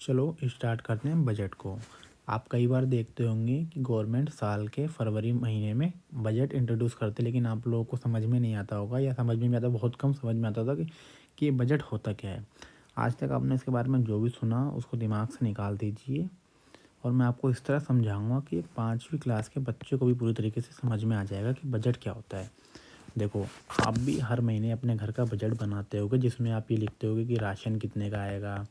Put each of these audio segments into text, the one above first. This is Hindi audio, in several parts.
चलो स्टार्ट करते हैं बजट को। आप कई बार देखते होंगे कि गवर्नमेंट साल के फरवरी महीने में बजट इंट्रोड्यूस करते, लेकिन आप लोगों को समझ में नहीं आता होगा या समझ में नहीं आता, बहुत कम समझ में आता होगा कि ये बजट होता क्या है। आज तक आपने इसके बारे में जो भी सुना उसको दिमाग से निकाल दीजिए और मैं आपको इस तरह समझाऊंगा कि 5वीं क्लास के बच्चे को भी पूरी तरीके से समझ में आ जाएगा कि बजट क्या होता है। देखो, आप भी हर महीने अपने घर का बजट बनाते होगे जिसमें आप ये लिखते होगे कि राशन कितने का आएगा,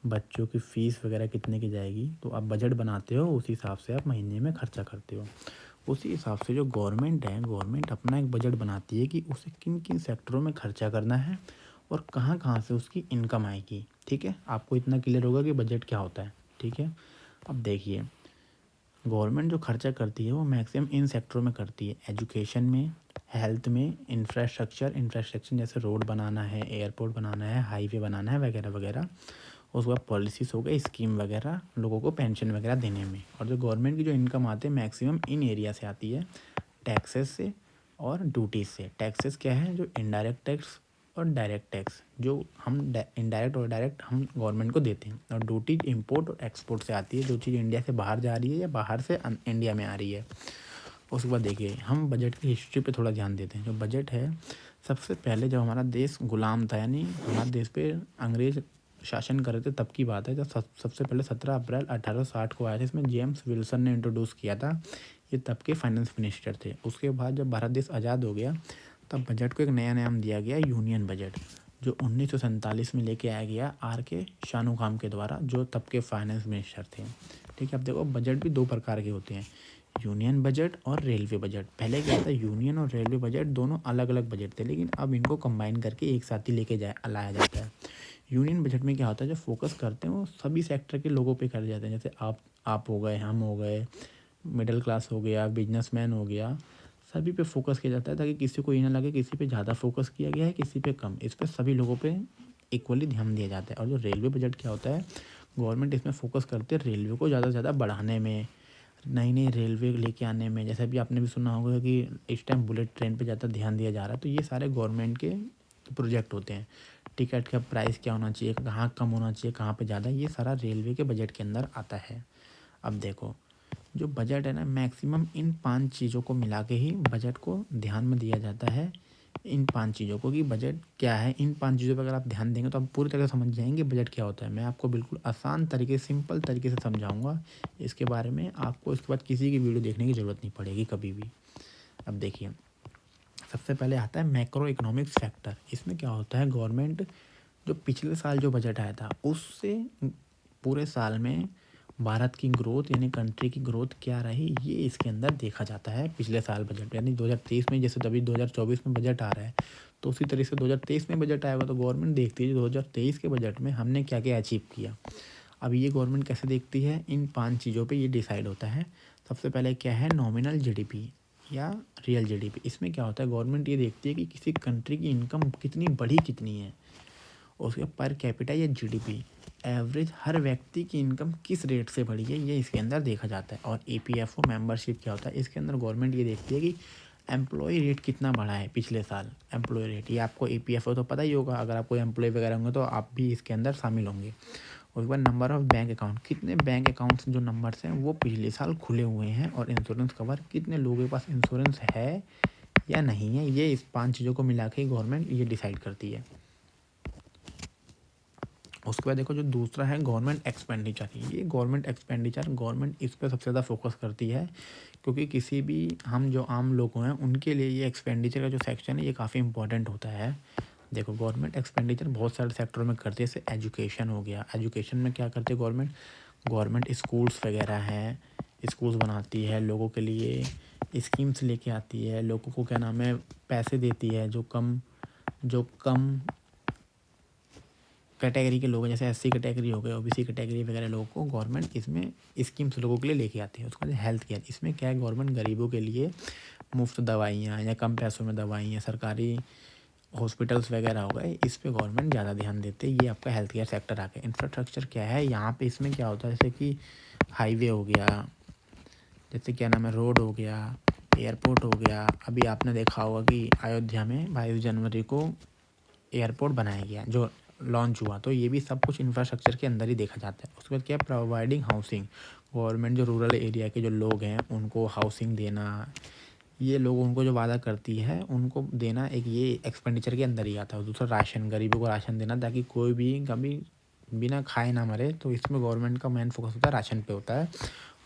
बच्चों की फ़ीस वगैरह कितने की जाएगी। तो आप बजट बनाते हो, उसी हिसाब से आप महीने में खर्चा करते हो। उसी हिसाब से जो गवर्नमेंट अपना एक बजट बनाती है कि उसे किन किन सेक्टरों में खर्चा करना है और कहाँ कहाँ से उसकी इनकम आएगी। ठीक है, आपको इतना क्लियर होगा कि बजट क्या होता है। ठीक है, अब देखिए, गवर्नमेंट जो खर्चा करती है वो मैक्सिमम इन सेक्टरों में करती है: एजुकेशन में, हेल्थ में, इंफ्रास्ट्रक्चर जैसे रोड बनाना है, एयरपोर्ट बनाना है, हाईवे बनाना है वगैरह वगैरह। उसके बाद पॉलिसीज़ हो गई, स्कीम वगैरह, लोगों को पेंशन वगैरह देने में। और जो गवर्नमेंट की जो इनकम आती है मैक्सिमम इन एरिया से आती है: टैक्सेस से और ड्यूटीज़ से। टैक्सेस क्या है? जो इनडायरेक्ट टैक्स और डायरेक्ट टैक्स, जो हम इनडायरेक्ट और डायरेक्ट हम गवर्नमेंट को देते हैं। और ड्यूटी इंपोर्ट और एक्सपोर्ट से आती है, जो चीज़ इंडिया से बाहर जा रही है या बाहर से इंडिया में आ रही है। उसके बाद देखिए, हम बजट की हिस्ट्री पे थोड़ा ध्यान देते हैं। जो बजट है, सबसे पहले जब हमारा देश गुलाम था, यानी हमारे देश पे अंग्रेज शासन कर रहे थे, तब की बात है, जब सबसे पहले 17 अप्रैल 1860 को आया था। इसमें जेम्स विल्सन ने इंट्रोड्यूस किया था। ये तब के फाइनेंस मिनिस्टर थे। उसके बाद जब भारत देश आज़ाद हो गया, तब बजट को एक नया नाम दिया गया, यूनियन बजट, जो 1947 में लेके आया गया R.K. शानूकाम के द्वारा, जो तब के फाइनेंस मिनिस्टर थे। ठीक है, अब देखो, बजट भी दो प्रकार के होते हैं: यूनियन बजट और रेलवे बजट। पहले क्या था, यूनियन और रेलवे बजट दोनों अलग अलग बजट थे, लेकिन अब इनको कंबाइन करके एक साथ ही लेके लाया जाता है। यूनियन बजट में क्या होता है, जो फोकस करते हैं वो सभी सेक्टर के लोगों पे कर जाते हैं। जैसे आप हो गए, हम हो गए, मिडिल क्लास हो गया, बिजनेसमैन हो गया, सभी पे फोकस किया जाता है, ताकि किसी को ये ना लगे किसी पे ज़्यादा फोकस किया गया है, किसी पे कम। इस पर सभी लोगों पे इक्वली ध्यान दिया जाता है। और जो रेलवे बजट क्या होता है, गवर्नमेंट इसमें फोकस करती है रेलवे को ज़्यादा से ज़्यादा बढ़ाने में, नई नई रेलवे लेके आने में। जैसे भी आपने भी सुना होगा कि इस टाइम बुलेट ट्रेन पे ज़्यादा ध्यान दिया जा रहा है। तो ये सारे गवर्नमेंट के प्रोजेक्ट होते हैं। टिकट का प्राइस क्या होना चाहिए, कहाँ कम होना चाहिए, कहाँ पे ज़्यादा, ये सारा रेलवे के बजट के अंदर आता है। अब देखो, जो बजट है ना, मैक्सिमम इन 5 चीज़ों को मिला के ही बजट को ध्यान में दिया जाता है। इन 5 चीज़ों को कि बजट क्या है, इन 5 चीज़ों पर अगर आप ध्यान देंगे तो आप पूरी तरह से समझ जाएंगे बजट क्या होता है। मैं आपको बिल्कुल आसान तरीके, सिंपल तरीके से समझाऊंगा इसके बारे में। आपको इसके बाद किसी की वीडियो देखने की ज़रूरत नहीं पड़ेगी कभी भी। अब देखिए, सबसे पहले आता है मैक्रो इकोनॉमिक्स फैक्टर। इसमें क्या होता है, गवर्नमेंट जो पिछले साल जो बजट आया था उससे पूरे साल में भारत की ग्रोथ, यानी कंट्री की ग्रोथ क्या रही, ये इसके अंदर देखा जाता है। पिछले साल बजट यानी 2023 में, जैसे तभी 2024 में बजट आ रहा है, तो उसी तरीके से 2023 में बजट आएगा। तो गवर्नमेंट देखती है 2023 के बजट में हमने क्या क्या अचीव किया। अब ये गवर्नमेंट कैसे देखती है, इन 5 चीज़ों पे ये डिसाइड होता है। सबसे पहले क्या है, नॉमिनल जीडीपी या रियल जीडीपी। इसमें क्या होता है, गवर्नमेंट ये देखती है कि किसी कंट्री की इनकम कितनी बढ़ी, कितनी है। उसके पर कैपिटा या जीडीपी, एवरेज हर व्यक्ति की इनकम किस रेट से बढ़ी है, ये इसके अंदर देखा जाता है। और ईपीएफओ मेंबरशिप क्या होता है, इसके अंदर गवर्नमेंट ये देखती है कि एम्प्लॉय रेट कितना बढ़ा है पिछले साल। एम्प्लॉय रेट, ये आपको ईपीएफओ तो पता ही होगा, अगर आपको एम्प्लॉय वगैरह होंगे तो आप भी इसके अंदर शामिल होंगे। उसके बाद नंबर ऑफ बैंक अकाउंट, कितने बैंक अकाउंट्स जो नंबर्स हैं वो पिछले साल खुले हुए हैं। और इंश्योरेंस कवर, कितने लोगों के पास इंश्योरेंस है या नहीं है, ये इस 5 चीज़ों को मिला के गवर्नमेंट ये डिसाइड करती है। उसके बाद देखो, जो दूसरा है गवर्नमेंट एक्सपेंडिचर। ये गवर्नमेंट एक्सपेंडिचर, गवर्नमेंट इस पर सबसे ज़्यादा फोकस करती है, क्योंकि किसी भी हम जो आम लोग हैं उनके लिए ये एक्सपेंडिचर का जो सेक्शन है ये काफ़ी इंपॉर्टेंट होता है। देखो, गवर्नमेंट एक्सपेंडिचर बहुत सारे सेक्टरों में करती है। जैसे एजुकेशन हो गया, एजुकेशन में क्या करती है गवर्नमेंट, गवर्नमेंट स्कूल्स वगैरह हैं, स्कूल्स बनाती है, लोगों के लिए स्कीम्स लेके आती है, लोगों को क्या नाम है पैसे देती है। जो कम कैटेगरी के लोग हैं, जैसे एससी कैटेगरी हो गए, ओबीसी कैटेगरी वगैरह लोगों को गवर्नमेंट इसमें स्कीम्स लोगों के लिए लेके आती है। उसके बाद हेल्थ केयर, इसमें क्या है, गवर्नमेंट गरीबों के लिए मुफ्त दवाइयाँ या कम पैसों में दवाइयाँ, सरकारी हॉस्पिटल्स वगैरह हो गए, इस पे गवर्नमेंट ज़्यादा ध्यान देते हैं। ये आपका हेल्थ केयर सेक्टर आ गया। इंफ्रास्ट्रक्चर क्या है, यहाँ पे इसमें क्या होता है, जैसे कि हाईवे हो गया, जैसे क्या नाम है रोड हो गया, एयरपोर्ट हो गया। अभी आपने देखा होगा कि अयोध्या में 22 जनवरी को एयरपोर्ट बनाया गया, जो लॉन्च हुआ, तो ये भी सब कुछ इंफ्रास्ट्रक्चर के अंदर ही देखा जाता है। उसके बाद क्या है, प्रोवाइडिंग हाउसिंग। गवर्नमेंट जो रूरल एरिया के जो लोग हैं उनको हाउसिंग देना, ये लोग उनको जो वादा करती है उनको देना, एक ये एक्सपेंडिचर के अंदर ही आता है। दूसरा राशन, गरीबों को राशन देना ताकि कोई भी कभी बिना खाए ना मरे, तो इसमें गवर्नमेंट का मेन फोकस होता है, राशन पे होता है।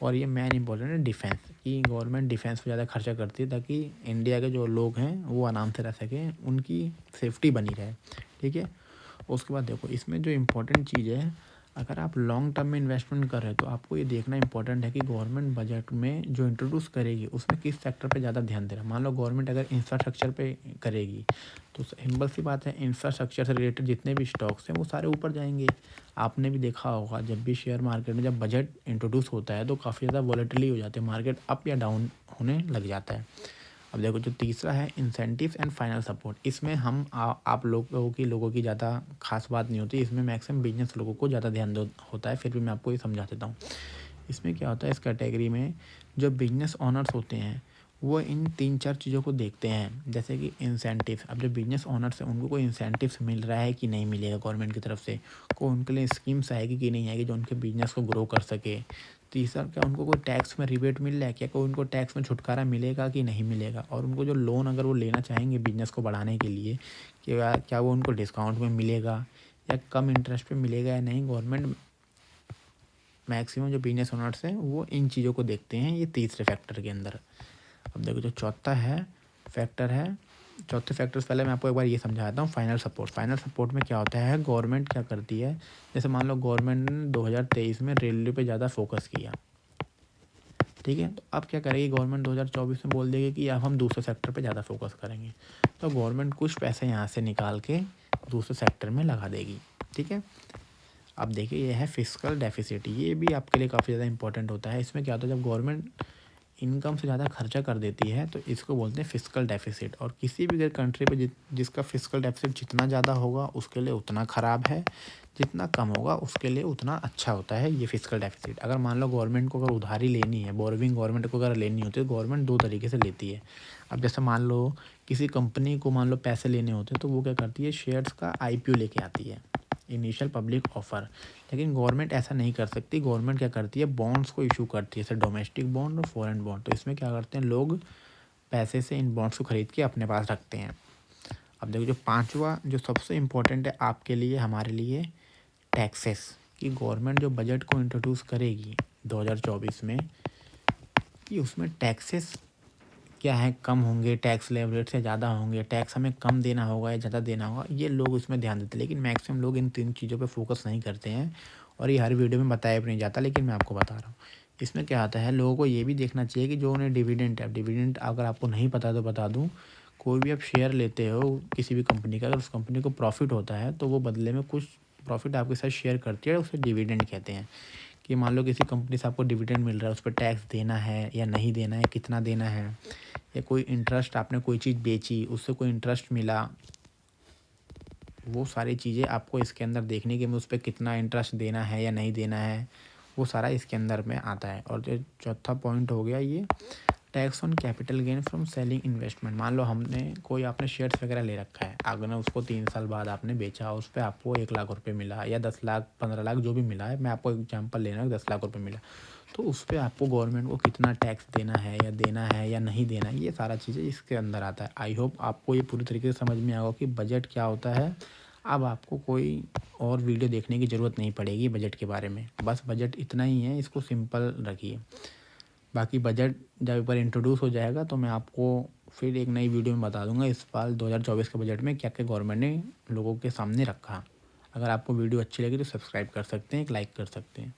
और ये मेन इंपॉर्टेंट है डिफेंस, कि गवर्नमेंट डिफेंस पे ज़्यादा खर्चा करती है ताकि इंडिया के जो लोग हैं वो आराम से रह सकें, उनकी सेफ्टी बनी रहे। ठीक है। उसके बाद देखो इसमें जो इम्पोर्टेंट चीज़ है, अगर आप लॉन्ग टर्म में इन्वेस्टमेंट कर रहे हो तो आपको ये देखना इंपॉर्टेंट है कि गवर्नमेंट बजट में जो इंट्रोड्यूस करेगी उसमें किस सेक्टर पे ज़्यादा ध्यान दे रहा है। मान लो गवर्नमेंट अगर इंफ्रास्ट्रक्चर पे करेगी तो सिंपल सी बात है, इंफ्रास्ट्रक्चर से रिलेटेड जितने भी स्टॉक्स हैं वो सारे ऊपर जाएंगे। आपने भी देखा होगा जब भी शेयर मार्केट में जब बजट इंट्रोड्यूस होता है तो काफ़ी ज़्यादा वॉलेटिलिटी हो जाती है, मार्केट अप या डाउन होने लग जाता है। अब देखो जो तीसरा है इंसेंटिव्स एंड फाइनल सपोर्ट, इसमें हम आप लोगों की ज़्यादा खास बात नहीं होती, इसमें मैक्सिमम बिजनेस लोगों को ज़्यादा ध्यान होता है। फिर भी मैं आपको ये समझा देता हूँ। इसमें क्या होता है, इस कैटेगरी में जो बिजनेस ओनर्स होते हैं वो इन 3-4 चीज़ों को देखते हैं, जैसे कि इंसेंटिव्स। अब जो बिजनेस ओनर्स हैं उनको कोई इंसेंटिव्स मिल रहा है कि नहीं मिलेगा गवर्नमेंट की तरफ से, को उनके लिए स्कीम्स आएगी कि नहीं आएगी जो उनके बिजनेस को ग्रो कर सके। तीसरा, क्या उनको कोई टैक्स में रिबेट मिल रहा है क्या, कोई उनको टैक्स में छुटकारा मिलेगा कि नहीं मिलेगा। और उनको जो लोन अगर वो लेना चाहेंगे बिजनेस को बढ़ाने के लिए, क्या वो उनको डिस्काउंट में मिलेगा या कम इंटरेस्ट पे मिलेगा या नहीं। गवर्नमेंट मैक्सिमम जो बिजनेस ओनर्स हैं वो इन चीज़ों को देखते हैं, ये तीसरे फैक्टर के अंदर। अब देखो जो चौथा है फैक्टर है, चौथे फैक्टर से पहले मैं आपको एक बार ये समझाता हूँ, फाइनल सपोर्ट। फाइनल सपोर्ट में क्या होता है, गवर्नमेंट क्या करती है, जैसे मान लो गवर्नमेंट ने 2023 में रेलवे पे ज़्यादा फोकस किया, ठीक है। तो अब क्या करेगी गवर्नमेंट, 2024 में बोल देगी कि अब हम दूसरे सेक्टर पे ज़्यादा फोकस करेंगे, तो गवर्नमेंट कुछ पैसे यहाँ से निकाल के दूसरे सेक्टर में लगा देगी। ठीक है। अब देखिए ये है फिस्कल डेफिसिट, ये भी आपके लिए काफ़ी ज़्यादा इंपॉर्टेंट होता है। इसमें क्या होता है, जब गवर्नमेंट इनकम से ज़्यादा खर्चा कर देती है तो इसको बोलते हैं फिस्कल डेफिसिट। और किसी भी कंट्री पे जिसका फिस्कल डेफिसिट जितना ज़्यादा होगा उसके लिए उतना ख़राब है, जितना कम होगा उसके लिए उतना अच्छा होता है ये फिस्कल डेफिसिट। अगर मान लो गवर्नमेंट को अगर उधारी लेनी है, बोरोविंग गवर्नमेंट को अगर लेनी होती है तो गवर्नमेंट दो तरीके से लेती है। अब जैसे मान लो किसी कंपनी को मान लो पैसे लेने होते हैं तो वो क्या करती है, शेयर्स का IPO लेके आती है, इनिशियल पब्लिक ऑफर। लेकिन गवर्नमेंट ऐसा नहीं कर सकती, गवर्नमेंट क्या करती है, बॉन्ड्स को इशू करती है, जैसे डोमेस्टिक बॉन्ड और फॉरेन बॉन्ड। तो इसमें क्या करते हैं, लोग पैसे से इन बॉन्ड्स को खरीद के अपने पास रखते हैं। अब देखो जो पांचवा जो सबसे इम्पोर्टेंट है आपके लिए, हमारे लिए, टैक्सेस। कि गवर्नमेंट जो बजट को इंट्रोड्यूस करेगी 2024 में, कि उसमें टैक्सेस क्या है, कम होंगे, टैक्स लेवरेट से ज़्यादा होंगे, टैक्स हमें कम देना होगा या ज़्यादा देना होगा, ये लोग उसमें ध्यान देते हैं। लेकिन मैक्सिमम लोग इन 3 चीज़ों पे फोकस नहीं करते हैं और ये हर वीडियो में बताया भी नहीं जाता, लेकिन मैं आपको बता रहा हूँ। इसमें क्या आता है, लोगों को ये भी देखना चाहिए कि जो उन्हें डिविडेंड है, डिविडेंड अगर आपको नहीं पता तो बता दूँ, कोई भी आप शेयर लेते हो किसी भी कंपनी का, अगर उस कंपनी को प्रॉफिट होता है तो वो बदले में कुछ प्रॉफिट आपके साथ शेयर करती है, उसे डिविडेंड कहते हैं। कि मान लो किसी कंपनी से आपको डिविडेंड मिल रहा है, उस पर टैक्स देना है या नहीं देना है, कितना देना है, या कोई इंटरेस्ट, आपने कोई चीज़ बेची उससे कोई इंटरेस्ट मिला, वो सारी चीज़ें आपको इसके अंदर देखने की, उस पर कितना इंटरेस्ट देना है या नहीं देना है, वो सारा इसके अंदर में आता है। और जो चौथा पॉइंट हो गया ये tax on capital gain from selling investment. मान लो हमने कोई आपने शेयर्स वगैरह ले रखा है, अगर उसको 3 साल बाद आपने बेचा, उस पर आपको 1 लाख रुपये मिला या 10 लाख 15 लाख जो भी मिला है, मैं आपको एग्जांपल ले रहा हूँ, 10 लाख रुपये मिला, तो उस पर आपको गवर्नमेंट को कितना टैक्स देना है या नहीं देना है, ये सारा चीज़ें इसके अंदर आता है। आई होप आपको ये पूरी तरीके से समझ में आएगा कि बजट क्या होता है। अब आपको कोई और वीडियो देखने की ज़रूरत नहीं पड़ेगी बजट के बारे में, बस बजट इतना ही है, इसको सिंपल रखिए। बाकी बजट जब एक बार इंट्रोड्यूस हो जाएगा तो मैं आपको फिर एक नई वीडियो में बता दूंगा इस साल 2024 के बजट में क्या क्या गवर्नमेंट ने लोगों के सामने रखा। अगर आपको वीडियो अच्छी लगी तो सब्सक्राइब कर सकते हैं, एक लाइक कर सकते हैं।